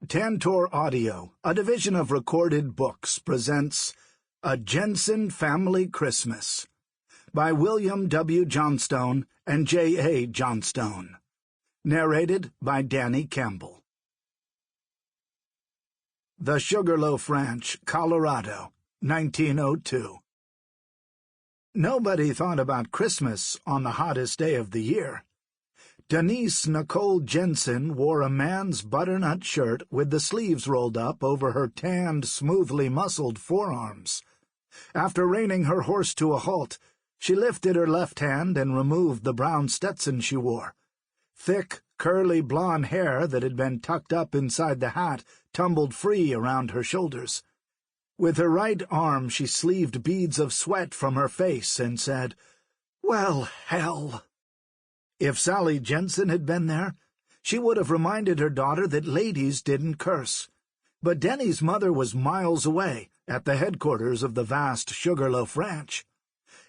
Tantor Audio, a division of Recorded Books, presents A Jensen Family Christmas by William W. Johnstone and J. A. Johnstone. Narrated by Danny Campbell. The Sugarloaf Ranch, Colorado, 1902. Nobody thought about Christmas on the hottest day of the year. Denise Nicole Jensen wore a man's butternut shirt with the sleeves rolled up over her tanned, smoothly muscled forearms. After reining her horse to a halt, she lifted her left hand and removed the brown Stetson she wore. Thick, curly blonde hair that had been tucked up inside the hat tumbled free around her shoulders. With her right arm she sleeved beads of sweat from her face and said, "Well, hell." If Sally Jensen had been there, she would have reminded her daughter that ladies didn't curse. But Denny's mother was miles away, at the headquarters of the vast Sugarloaf Ranch.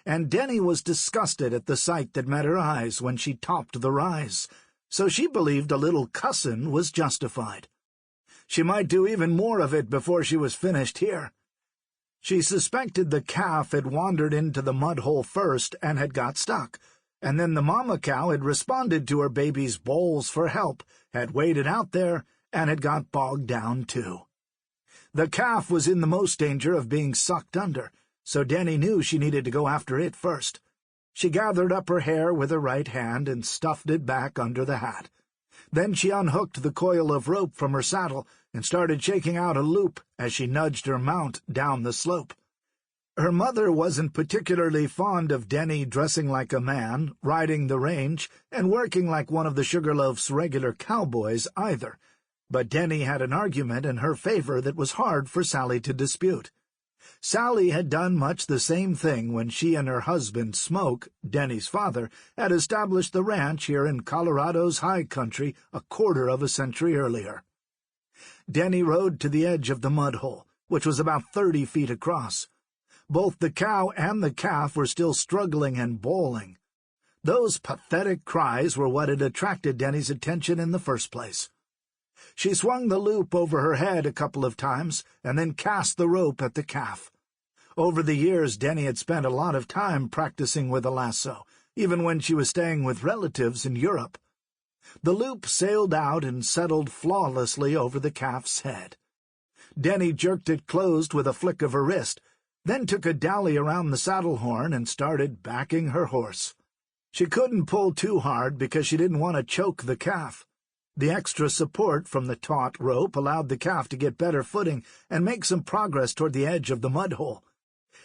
And Denny was disgusted at the sight that met her eyes when she topped the rise, so she believed a little cussin' was justified. She might do even more of it before she was finished here. She suspected the calf had wandered into the mud hole first and had got stuck, and then the mama cow had responded to her baby's bowls for help, had waded out there, and had got bogged down too. The calf was in the most danger of being sucked under, so Denny knew she needed to go after it first. She gathered up her hair with her right hand and stuffed it back under the hat. Then she unhooked the coil of rope from her saddle and started shaking out a loop as she nudged her mount down the slope. Her mother wasn't particularly fond of Denny dressing like a man, riding the range, and working like one of the Sugarloaf's regular cowboys either, but Denny had an argument in her favor that was hard for Sally to dispute. Sally had done much the same thing when she and her husband Smoke, Denny's father, had established the ranch here in Colorado's high country a quarter of a century earlier. Denny rode to the edge of the mud hole, which was about 30 feet across. Both the cow and the calf were still struggling and bawling. Those pathetic cries were what had attracted Denny's attention in the first place. She swung the loop over her head a couple of times and then cast the rope at the calf. Over the years, Denny had spent a lot of time practicing with a lasso, even when she was staying with relatives in Europe. The loop sailed out and settled flawlessly over the calf's head. Denny jerked it closed with a flick of her wrist, then took a dally around the saddle horn and started backing her horse. She couldn't pull too hard because she didn't want to choke the calf. The extra support from the taut rope allowed the calf to get better footing and make some progress toward the edge of the mud hole.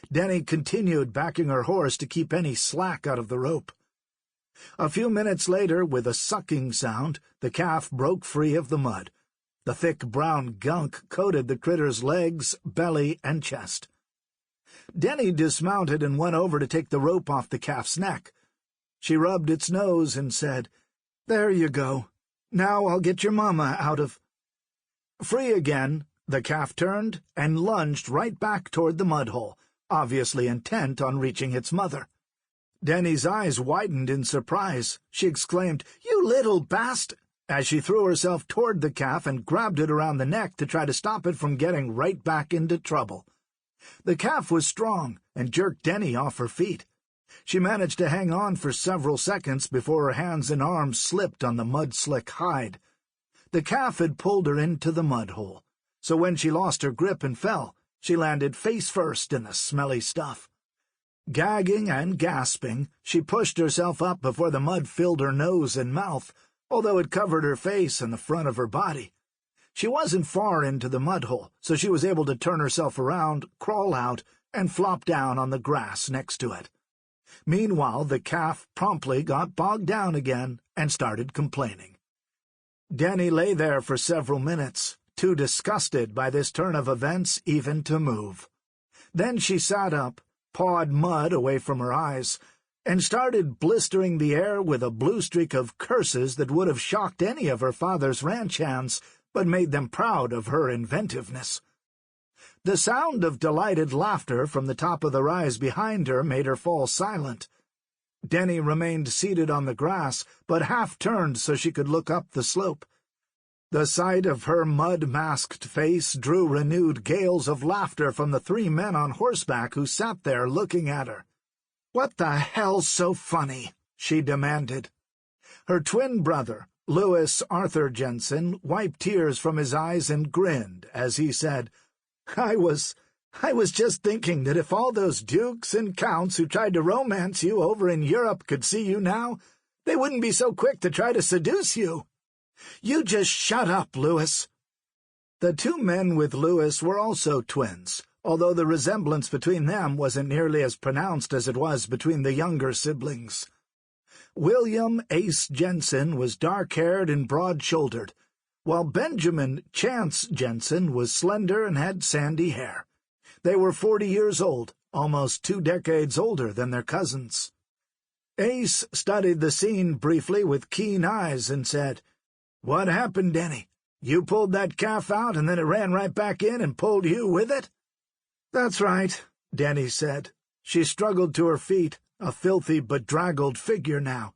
Denny continued backing her horse to keep any slack out of the rope. A few minutes later, with a sucking sound, the calf broke free of the mud. The thick brown gunk coated the critter's legs, belly, and chest. Denny dismounted and went over to take the rope off the calf's neck. She rubbed its nose and said, "There you go. Now I'll get your mama out of—" Free again, the calf turned and lunged right back toward the mud hole, obviously intent on reaching its mother. Denny's eyes widened in surprise. She exclaimed, "You little bast!" as she threw herself toward the calf and grabbed it around the neck to try to stop it from getting right back into trouble. The calf was strong and jerked Denny off her feet. She managed to hang on for several seconds before her hands and arms slipped on the mud-slick hide. The calf had pulled her into the mud hole, so when she lost her grip and fell, she landed face first in the smelly stuff. Gagging and gasping, she pushed herself up before the mud filled her nose and mouth, although it covered her face and the front of her body. She wasn't far into the mud hole, so she was able to turn herself around, crawl out, and flop down on the grass next to it. Meanwhile, the calf promptly got bogged down again and started complaining. Denny lay there for several minutes, too disgusted by this turn of events even to move. Then she sat up, pawed mud away from her eyes, and started blistering the air with a blue streak of curses that would have shocked any of her father's ranch hands, but made them proud of her inventiveness. The sound of delighted laughter from the top of the rise behind her made her fall silent. Denny remained seated on the grass, but half-turned so she could look up the slope. The sight of her mud-masked face drew renewed gales of laughter from the 3 men on horseback who sat there looking at her. "What the hell's so funny?" she demanded. Her twin brother, Louis Arthur Jensen, wiped tears from his eyes and grinned as he said, I was just thinking that if all those dukes and counts who tried to romance you over in Europe could see you now, they wouldn't be so quick to try to seduce you. You just shut up, Louis." The 2 men with Louis were also twins, although the resemblance between them wasn't nearly as pronounced as it was between the younger siblings. William Ace Jensen was dark-haired and broad-shouldered, while Benjamin Chance Jensen was slender and had sandy hair. They were 40 years old, almost 2 decades older than their cousins. Ace studied the scene briefly with keen eyes and said, "What happened, Denny? You pulled that calf out and then it ran right back in and pulled you with it?" "That's right," Denny said. She struggled to her feet, a filthy, bedraggled figure now.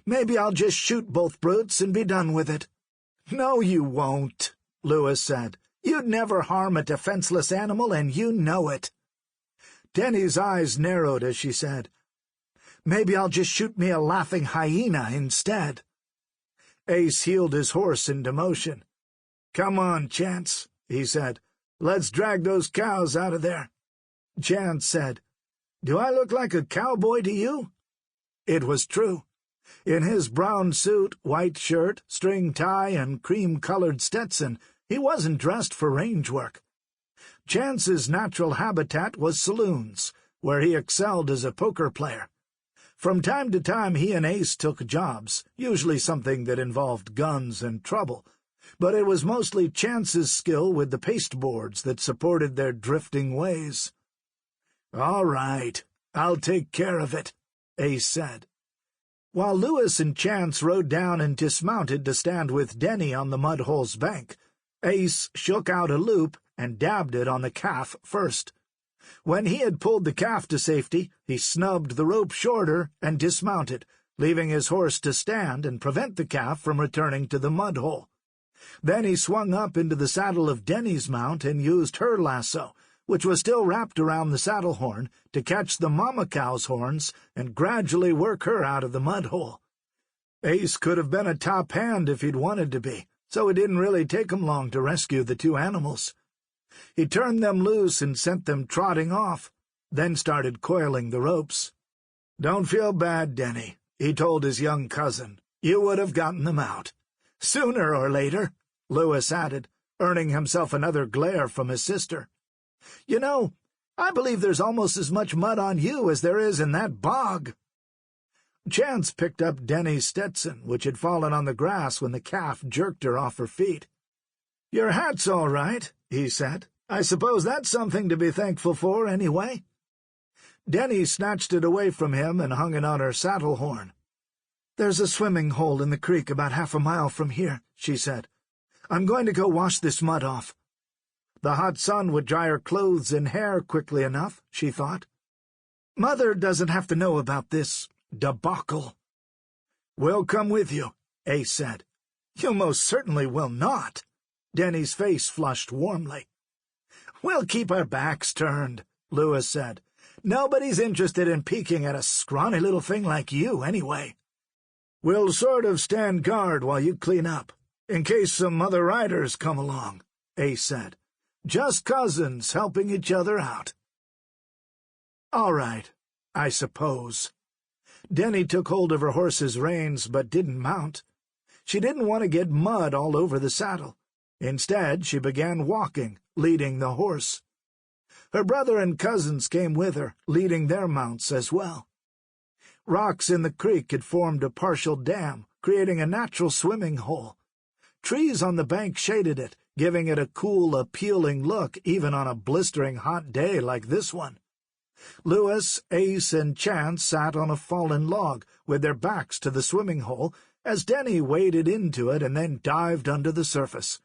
"Maybe I'll just shoot both brutes and be done with it." "No, you won't," Louis said. "You'd never harm a defenseless animal, and you know it." Denny's eyes narrowed as she said, "Maybe I'll just shoot me a laughing hyena instead." Ace heeled his horse into motion. "Come on, Chance," he said. "Let's drag those cows out of there." Chance said, "Do I look like a cowboy to you?" It was true. In his brown suit, white shirt, string tie, and cream-colored Stetson, he wasn't dressed for range work. Chance's natural habitat was saloons, where he excelled as a poker player. From time to time he and Ace took jobs, usually something that involved guns and trouble, but it was mostly Chance's skill with the pasteboards that supported their drifting ways. "All right, I'll take care of it," Ace said. While Louis and Chance rode down and dismounted to stand with Denny on the mud-hole's bank, Ace shook out a loop and dabbed it on the calf first. When he had pulled the calf to safety, he snubbed the rope shorter and dismounted, leaving his horse to stand and prevent the calf from returning to the mud-hole. Then he swung up into the saddle of Denny's mount and used her lasso, which was still wrapped around the saddle horn, to catch the mama cow's horns and gradually work her out of the mud-hole. Ace could have been a top hand if he'd wanted to be, so it didn't really take him long to rescue the 2 animals. He turned them loose and sent them trotting off, then started coiling the ropes. "Don't feel bad, Denny," he told his young cousin. "You would have gotten them out. Sooner or later," Louis added, earning himself another glare from his sister. "You know, I believe there's almost as much mud on you as there is in that bog." Chance picked up Denny's Stetson, which had fallen on the grass when the calf jerked her off her feet. "Your hat's all right," he said. "I suppose that's something to be thankful for, anyway." Denny snatched it away from him and hung it on her saddle horn. "There's a swimming hole in the creek about half a mile from here," she said. "I'm going to go wash this mud off." The hot sun would dry her clothes and hair quickly enough, she thought. Mother doesn't have to know about this debacle. "We'll come with you," Ace said. "You most certainly will not." Denny's face flushed warmly. "We'll keep our backs turned," Louis said. "Nobody's interested in peeking at a scrawny little thing like you, anyway." "We'll sort of stand guard while you clean up, in case some other riders come along," Ace said. "Just cousins helping each other out." "All right, I suppose." Denny took hold of her horse's reins but didn't mount. She didn't want to get mud all over the saddle. Instead, she began walking, leading the horse. Her brother and cousins came with her, leading their mounts as well. Rocks in the creek had formed a partial dam, creating a natural swimming hole. Trees on the bank shaded it, giving it a cool, appealing look even on a blistering hot day like this one. Louis, Ace, and Chance sat on a fallen log, with their backs to the swimming hole, as Denny waded into it and then dived under the surface.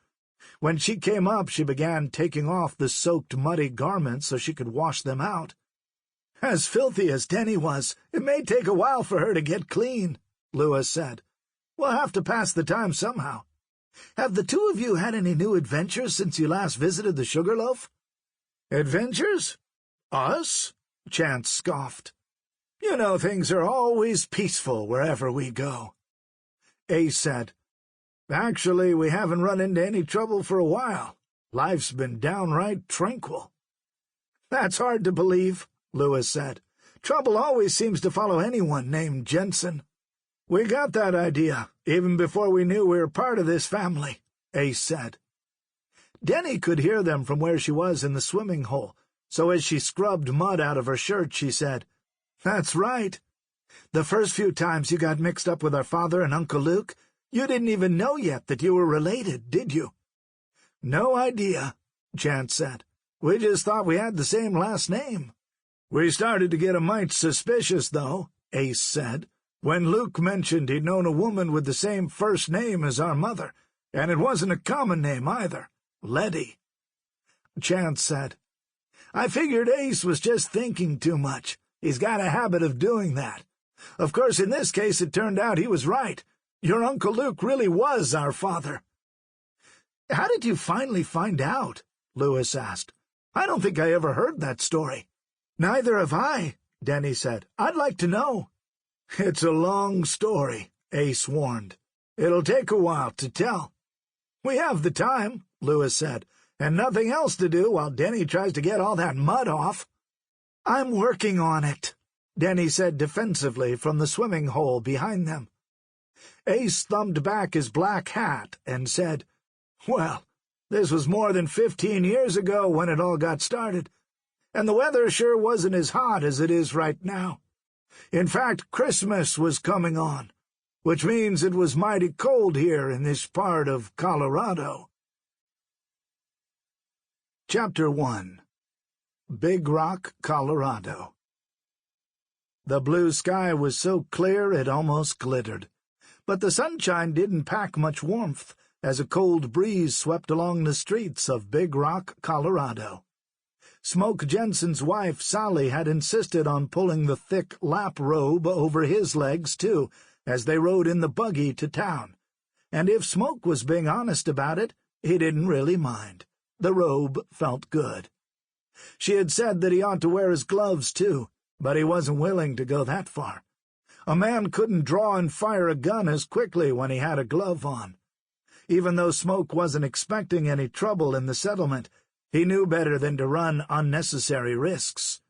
When she came up, she began taking off the soaked, muddy garments so she could wash them out. "As filthy as Denny was, it may take a while for her to get clean," Louis said. "We'll have to pass the time somehow. Have the two of you had any new adventures since you last visited the Sugarloaf?" "Adventures? Us?" Chance scoffed. "You know things are always peaceful wherever we go." Ace said, "Actually, we haven't run into any trouble for a while. Life's been downright tranquil." "That's hard to believe," Lewis said. "Trouble always seems to follow anyone named Jensen." "We got that idea, even before we knew we were part of this family," Ace said. Denny could hear them from where she was in the swimming hole, so as she scrubbed mud out of her shirt, she said, "That's right. The first few times you got mixed up with our father and Uncle Luke, you didn't even know yet that you were related, did you?" "No idea," Chance said. "We just thought we had the same last name." "We started to get a mite suspicious, though," Ace said, "when Luke mentioned he'd known a woman with the same first name as our mother, and it wasn't a common name either, Letty." Chance said, "I figured Ace was just thinking too much. He's got a habit of doing that. Of course, in this case it turned out he was right. Your Uncle Luke really was our father." "How did you finally find out?" Lewis asked. "I don't think I ever heard that story." "Neither have I," Denny said. "I'd like to know." "It's a long story," Ace warned. "It'll take a while to tell." "We have the time," Lewis said, "and nothing else to do while Denny tries to get all that mud off." "I'm working on it," Denny said defensively from the swimming hole behind them. Ace thumbed back his black hat and said, "Well, this was more than 15 years ago when it all got started, and the weather sure wasn't as hot as it is right now. In fact, Christmas was coming on, which means it was mighty cold here in this part of Colorado." Chapter 1. Big Rock, Colorado. The blue sky was so clear it almost glittered, but the sunshine didn't pack much warmth as a cold breeze swept along the streets of Big Rock, Colorado. Smoke Jensen's wife, Sally, had insisted on pulling the thick lap robe over his legs, too, as they rode in the buggy to town, and if Smoke was being honest about it, he didn't really mind. The robe felt good. She had said that he ought to wear his gloves, too, but he wasn't willing to go that far. A man couldn't draw and fire a gun as quickly when he had a glove on. Even though Smoke wasn't expecting any trouble in the settlement, he knew better than to run unnecessary risks.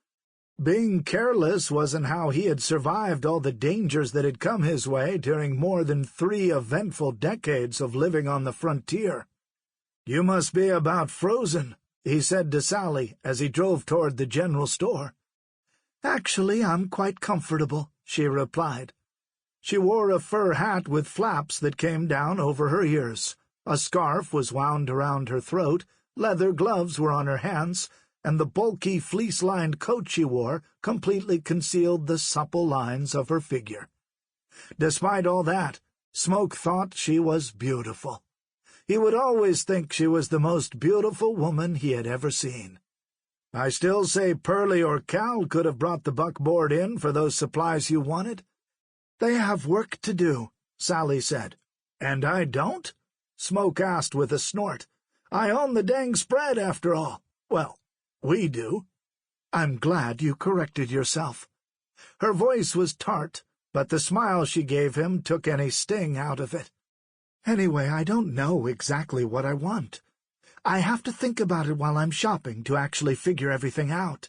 Being careless wasn't how he had survived all the dangers that had come his way during more than 3 eventful decades of living on the frontier. "You must be about frozen," he said to Sally as he drove toward the general store. "Actually, I'm quite comfortable," she replied. She wore a fur hat with flaps that came down over her ears. A scarf was wound around her throat, leather gloves were on her hands, and the bulky fleece-lined coat she wore completely concealed the supple lines of her figure. Despite all that, Smoke thought she was beautiful. He would always think she was the most beautiful woman he had ever seen. "I still say Pearlie or Cal could have brought the buckboard in for those supplies you wanted." "They have work to do," Sally said. "And I don't?" Smoke asked with a snort. "I own the dang spread, after all. Well, we do." "I'm glad you corrected yourself." Her voice was tart, but the smile she gave him took any sting out of it. "Anyway, I don't know exactly what I want. I have to think about it while I'm shopping to actually figure everything out.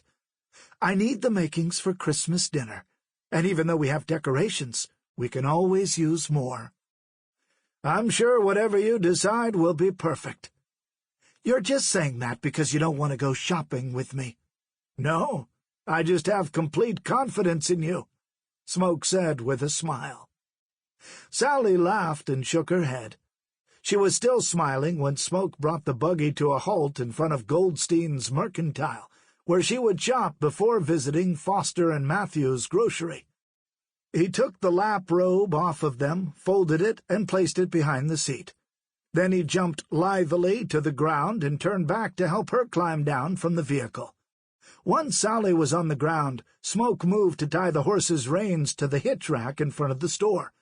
I need the makings for Christmas dinner, and even though we have decorations, we can always use more." "I'm sure whatever you decide will be perfect." "You're just saying that because you don't want to go shopping with me." "No, I just have complete confidence in you," Smoke said with a smile. Sally laughed and shook her head. She was still smiling when Smoke brought the buggy to a halt in front of Goldstein's Mercantile, where she would shop before visiting Foster and Matthew's grocery. He took the lap robe off of them, folded it, and placed it behind the seat. Then he jumped lithely to the ground and turned back to help her climb down from the vehicle. Once Sally was on the ground, Smoke moved to tie the horse's reins to the hitch rack in front of the store.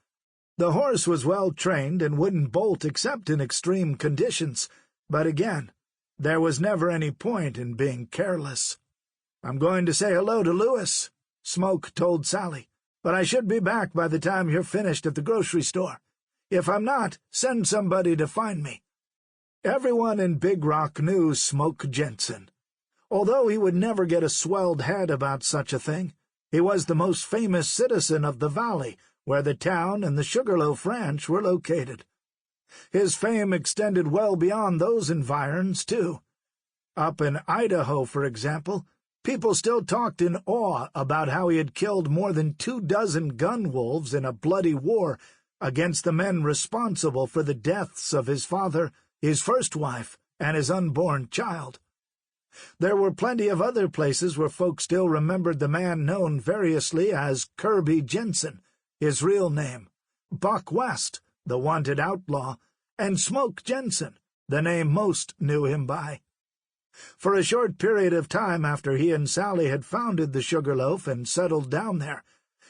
The horse was well trained and wouldn't bolt except in extreme conditions, but again, there was never any point in being careless. "I'm going to say hello to Louis," Smoke told Sally, "but I should be back by the time you're finished at the grocery store. If I'm not, send somebody to find me." Everyone in Big Rock knew Smoke Jensen. Although he would never get a swelled head about such a thing, he was the most famous citizen of the valley, where the town and the Sugarloaf Ranch were located. His fame extended well beyond those environs, too. Up in Idaho, for example, people still talked in awe about how he had killed more than 24 gun wolves in a bloody war against the men responsible for the deaths of his father, his first wife, and his unborn child. There were plenty of other places where folks still remembered the man known variously as Kirby Jensen, his real name, Buck West, the wanted outlaw, and Smoke Jensen, the name most knew him by. For a short period of time after he and Sally had founded the Sugarloaf and settled down there,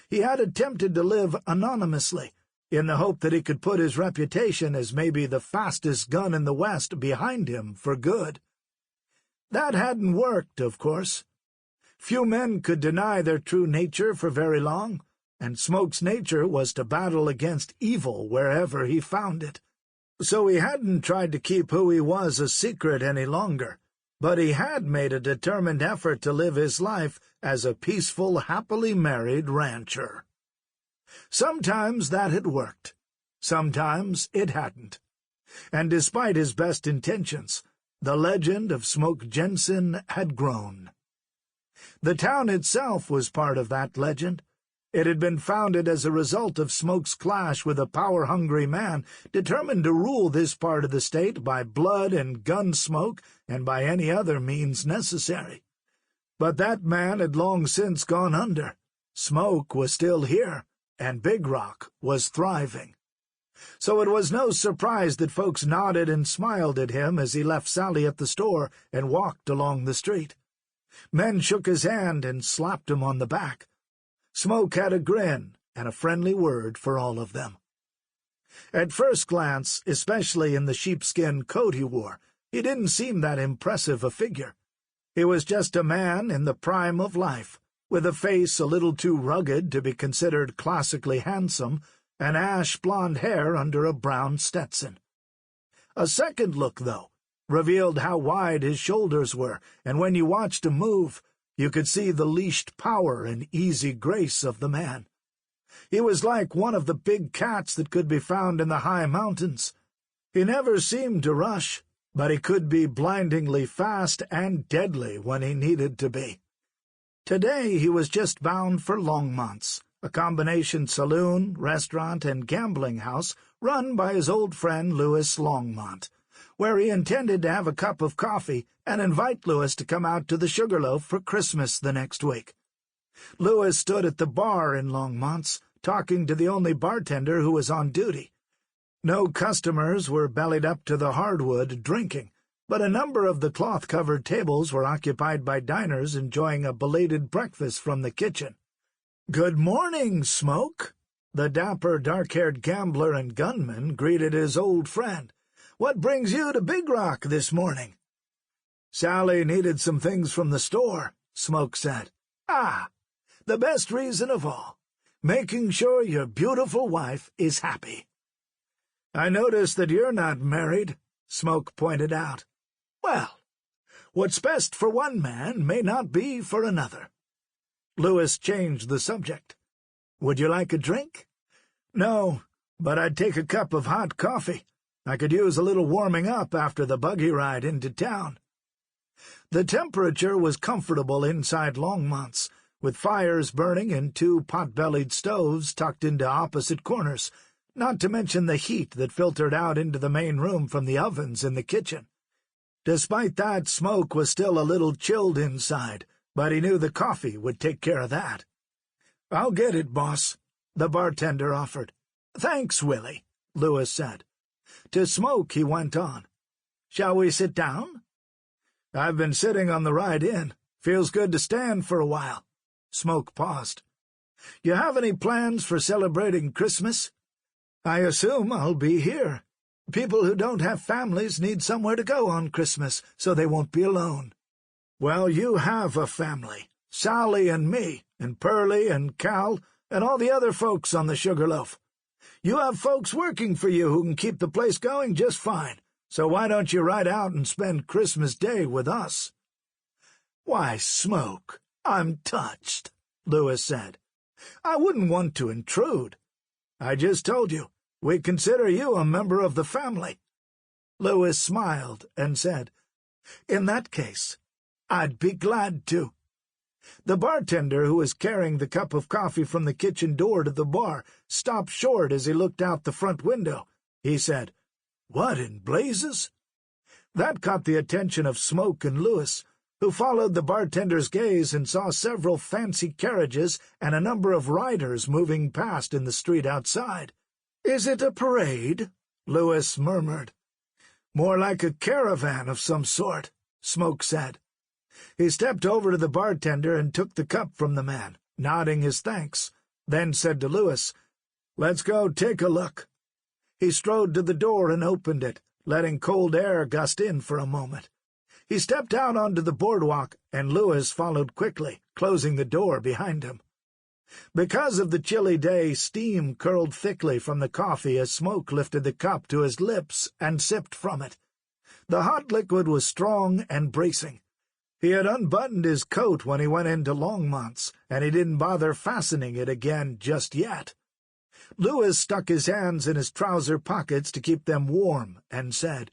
he had attempted to live anonymously, in the hope that he could put his reputation as maybe the fastest gun in the West behind him for good. That hadn't worked, of course. Few men could deny their true nature for very long, and Smoke's nature was to battle against evil wherever he found it. So he hadn't tried to keep who he was a secret any longer, but he had made a determined effort to live his life as a peaceful, happily married rancher. Sometimes that had worked. Sometimes it hadn't. And despite his best intentions, the legend of Smoke Jensen had grown. The town itself was part of that legend. It had been founded as a result of Smoke's clash with a power-hungry man determined to rule this part of the state by blood and gun smoke and by any other means necessary. But that man had long since gone under. Smoke was still here, and Big Rock was thriving. So it was no surprise that folks nodded and smiled at him as he left Sally at the store and walked along the street. Men shook his hand and slapped him on the back. Smoke had a grin and a friendly word for all of them. At first glance, especially in the sheepskin coat he wore, he didn't seem that impressive a figure. He was just a man in the prime of life, with a face a little too rugged to be considered classically handsome, and ash-blonde hair under a brown Stetson. A second look, though, revealed how wide his shoulders were, and when you watched him move, you could see the leashed power and easy grace of the man. He was like one of the big cats that could be found in the high mountains. He never seemed to rush, but he could be blindingly fast and deadly when he needed to be. Today he was just bound for Longmont's, a combination saloon, restaurant, and gambling house run by his old friend Louis Longmont, where he intended to have a cup of coffee and invite Louis to come out to the Sugarloaf for Christmas the next week. Louis stood at the bar in Longmont's, talking to the only bartender who was on duty. No customers were bellied up to the hardwood drinking, but a number of the cloth-covered tables were occupied by diners enjoying a belated breakfast from the kitchen. "Good morning, Smoke," the dapper, dark-haired gambler and gunman greeted his old friend. "What brings you to Big Rock this morning?" "Sally needed some things from the store," Smoke said. "Ah, the best reason of all, making sure your beautiful wife is happy." "I notice that you're not married," Smoke pointed out. "Well, what's best for one man may not be for another." Louis changed the subject. "Would you like a drink?" "No, but I'd take a cup of hot coffee. I could use a little warming up after the buggy ride into town." The temperature was comfortable inside Longmont's, with fires burning and 2 pot-bellied stoves tucked into opposite corners, not to mention the heat that filtered out into the main room from the ovens in the kitchen. Despite that, Smoke was still a little chilled inside, but he knew the coffee would take care of that. "I'll get it, boss," the bartender offered. "Thanks, Willie," Louis said. To Smoke he went on. "Shall we sit down?" "I've been sitting on the ride in. Feels good to stand for a while." Smoke paused. "You have any plans for celebrating Christmas?" I assume I'll be here. People who don't have families need somewhere to go on Christmas, so they won't be alone. Well, you have a family. Sally and me, and Pearlie and Cal, and all the other folks on the Sugarloaf. You have folks working for you who can keep the place going just fine, so why don't you ride out and spend Christmas Day with us?" "Why, Smoke, I'm touched," Lewis said. "I wouldn't want to intrude. I just told you, we consider you a member of the family." Lewis smiled and said, "In that case, I'd be glad to." The bartender, who was carrying the cup of coffee from the kitchen door to the bar, stopped short as he looked out the front window. He said, "What in blazes?" That caught the attention of Smoke and Lewis, who followed the bartender's gaze and saw several fancy carriages and a number of riders moving past in the street outside. "Is it a parade?" Lewis murmured. "More like a caravan of some sort," Smoke said. He stepped over to the bartender and took the cup from the man, nodding his thanks, then said to Lewis, "Let's go take a look." He strode to the door and opened it, letting cold air gust in for a moment. He stepped out onto the boardwalk, and Lewis followed quickly, closing the door behind him. Because of the chilly day, steam curled thickly from the coffee as Smoke lifted the cup to his lips and sipped from it. The hot liquid was strong and bracing. He had unbuttoned his coat when he went into Longmont's, and he didn't bother fastening it again just yet. Lewis stuck his hands in his trouser pockets to keep them warm and said,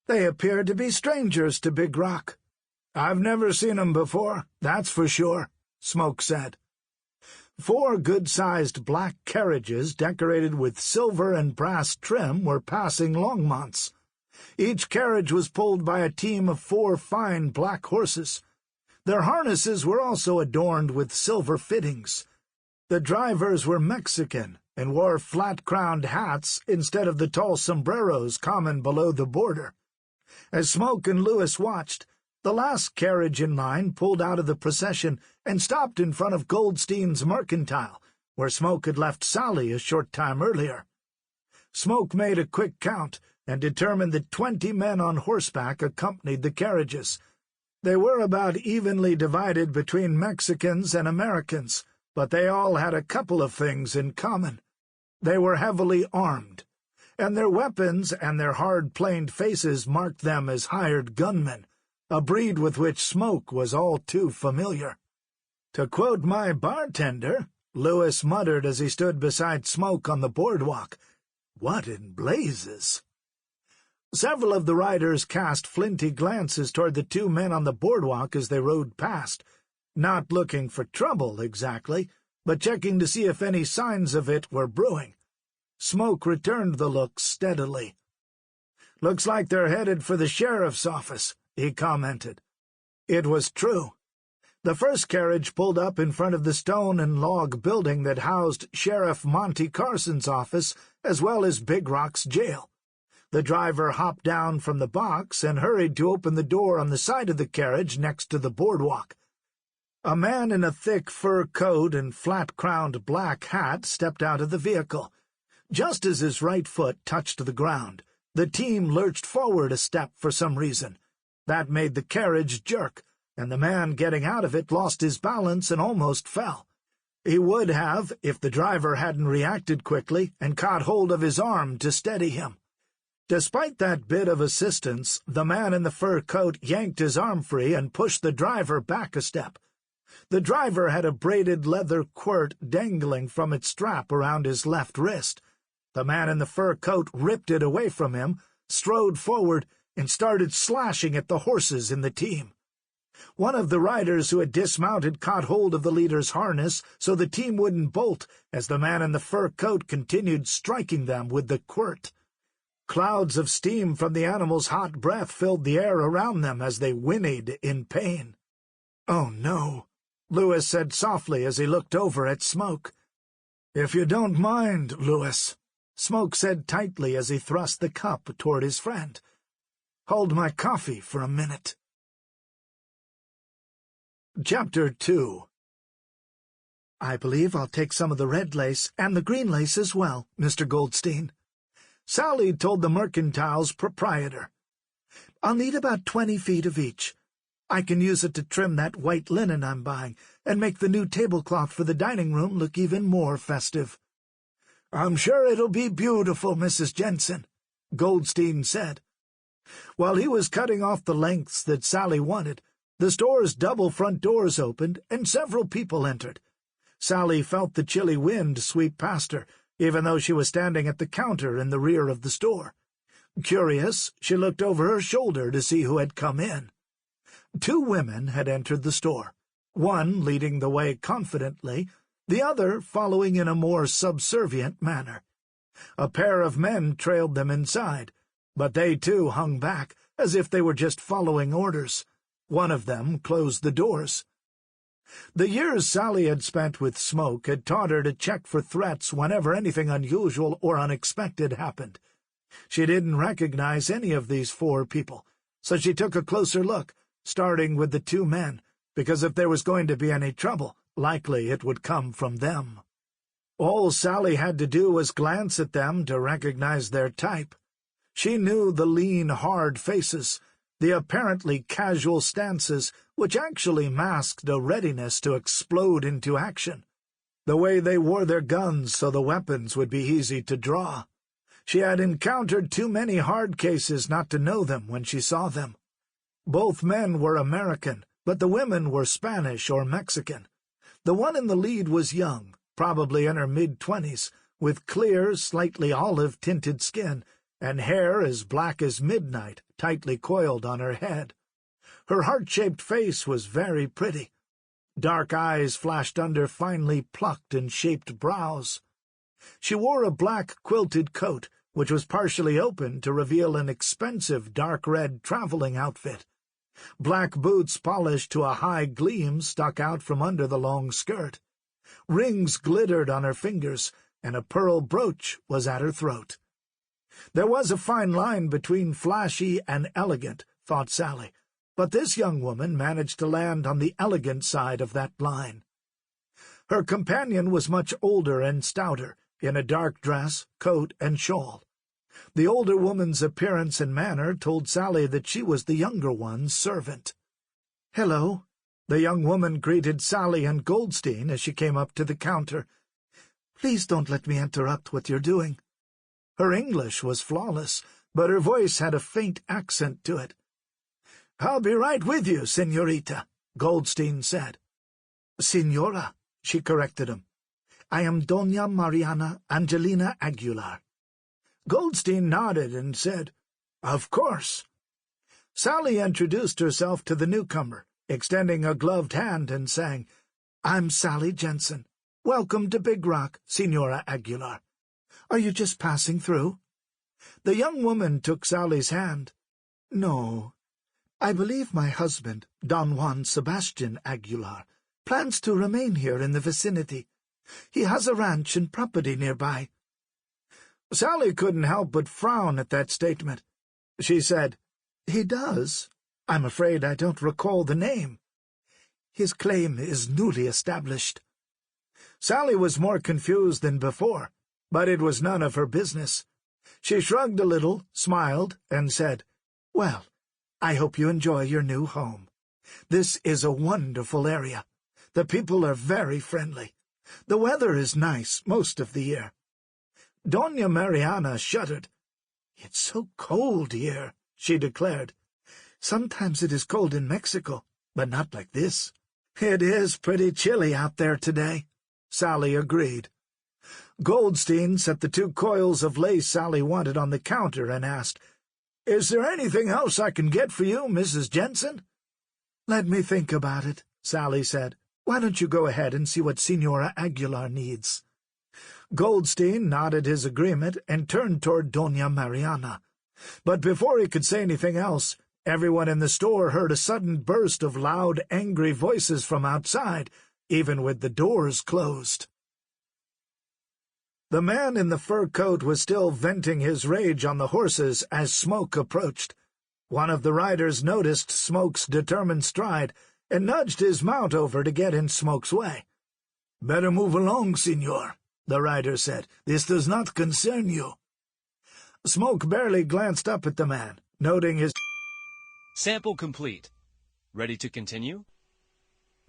"They appear to be strangers to Big Rock." "I've never seen 'em before, that's for sure," Smoke said. 4 good-sized black carriages decorated with silver and brass trim were passing Longmont's. Each carriage was pulled by a team of 4 fine black horses. Their harnesses were also adorned with silver fittings. The drivers were Mexican and wore flat-crowned hats instead of the tall sombreros common below the border. As Smoke and Lewis watched, the last carriage in line pulled out of the procession and stopped in front of Goldstein's Mercantile, where Smoke had left Sally a short time earlier. Smoke made a quick count and determined that 20 men on horseback accompanied the carriages. They were about evenly divided between Mexicans and Americans, but they all had a couple of things in common. They were heavily armed, and their weapons and their hard-planed faces marked them as hired gunmen, a breed with which Smoke was all too familiar. "To quote my bartender," Lewis muttered as he stood beside Smoke on the boardwalk, "what in blazes?" Several of the riders cast flinty glances toward the 2 men on the boardwalk as they rode past, not looking for trouble exactly, but checking to see if any signs of it were brewing. Smoke returned the look steadily. "Looks like they're headed for the sheriff's office," he commented. It was true. The first carriage pulled up in front of the stone and log building that housed Sheriff Monty Carson's office as well as Big Rock's jail. The driver hopped down from the box and hurried to open the door on the side of the carriage next to the boardwalk. A man in a thick fur coat and flat-crowned black hat stepped out of the vehicle. Just as his right foot touched the ground, the team lurched forward a step for some reason. That made the carriage jerk, and the man getting out of it lost his balance and almost fell. He would have if the driver hadn't reacted quickly and caught hold of his arm to steady him. Despite that bit of assistance, the man in the fur coat yanked his arm free and pushed the driver back a step. The driver had a braided leather quirt dangling from its strap around his left wrist. The man in the fur coat ripped it away from him, strode forward, and started slashing at the horses in the team. One of the riders who had dismounted caught hold of the leader's harness so the team wouldn't bolt as the man in the fur coat continued striking them with the quirt. Clouds of steam from the animal's hot breath filled the air around them as they whinnied in pain. "Oh, no," Lewis said softly as he looked over at Smoke. "If you don't mind, Lewis," Smoke said tightly as he thrust the cup toward his friend. "Hold my coffee for a minute." Chapter 2. "I believe I'll take some of the red lace and the green lace as well, Mr. Goldstein," Sally told the mercantile's proprietor. "I'll need about 20 feet of each. I can use it to trim that white linen I'm buying and make the new tablecloth for the dining room look even more festive." "I'm sure it'll be beautiful, Mrs. Jensen," Goldstein said. While he was cutting off the lengths that Sally wanted, the store's double front doors opened and several people entered. Sally felt the chilly wind sweep past her, even though she was standing at the counter in the rear of the store. Curious, she looked over her shoulder to see who had come in. 2 women had entered the store, one leading the way confidently, the other following in a more subservient manner. A pair of men trailed them inside, but they too hung back, as if they were just following orders. One of them closed the doors. The years Sally had spent with Smoke had taught her to check for threats whenever anything unusual or unexpected happened. She didn't recognize any of these 4 people, so she took a closer look, starting with the 2 men, because if there was going to be any trouble, likely it would come from them. All Sally had to do was glance at them to recognize their type. She knew the lean, hard faces, the apparently casual stances, which actually masked a readiness to explode into action. The way they wore their guns so the weapons would be easy to draw. She had encountered too many hard cases not to know them when she saw them. Both men were American, but the women were Spanish or Mexican. The one in the lead was young, probably in her mid-20s, with clear, slightly olive-tinted skin, and hair as black as midnight, tightly coiled on her head. Her heart-shaped face was very pretty. Dark eyes flashed under finely plucked and shaped brows. She wore a black quilted coat, which was partially open to reveal an expensive dark red traveling outfit. Black boots polished to a high gleam stuck out from under the long skirt. Rings glittered on her fingers, and a pearl brooch was at her throat. There was a fine line between flashy and elegant, thought Sally, but this young woman managed to land on the elegant side of that line. Her companion was much older and stouter, in a dark dress, coat, and shawl. The older woman's appearance and manner told Sally that she was the younger one's servant. "Hello," the young woman greeted Sally and Goldstein as she came up to the counter. "Please don't let me interrupt what you're doing." Her English was flawless, but her voice had a faint accent to it. "I'll be right with you, señorita," Goldstein said. "Señora," she corrected him. "I am Doña Mariana Angelina Aguilar." Goldstein nodded and said, "Of course." Sally introduced herself to the newcomer, extending a gloved hand and saying, "I'm Sally Jensen. Welcome to Big Rock, Señora Aguilar. Are you just passing through?" The young woman took Sally's hand. "No. I believe my husband, Don Juan Sebastian Aguilar, plans to remain here in the vicinity. He has a ranch and property nearby." Sally couldn't help but frown at that statement. She said, "He does? I'm afraid I don't recall the name." "His claim is newly established." Sally was more confused than before, but it was none of her business. She shrugged a little, smiled, and said, "Well, I hope you enjoy your new home. This is a wonderful area. The people are very friendly. The weather is nice most of the year." Doña Mariana shuddered. "It's so cold here," she declared. "Sometimes it is cold in Mexico, but not like this." "It is pretty chilly out there today," Sally agreed. Goldstein set the 2 coils of lace Sally wanted on the counter and asked, "Is there anything else I can get for you, Mrs. Jensen?" "Let me think about it," Sally said. "Why don't you go ahead and see what Señora Aguilar needs?" Goldstein nodded his agreement and turned toward Doña Mariana. But before he could say anything else, everyone in the store heard a sudden burst of loud, angry voices from outside, even with the doors closed. The man in the fur coat was still venting his rage on the horses as Smoke approached. One of the riders noticed Smoke's determined stride and nudged his mount over to get in Smoke's way. "Better move along, senor," the rider said. "This does not concern you." Smoke barely glanced up at the man, noting his... Sample complete. Ready to continue?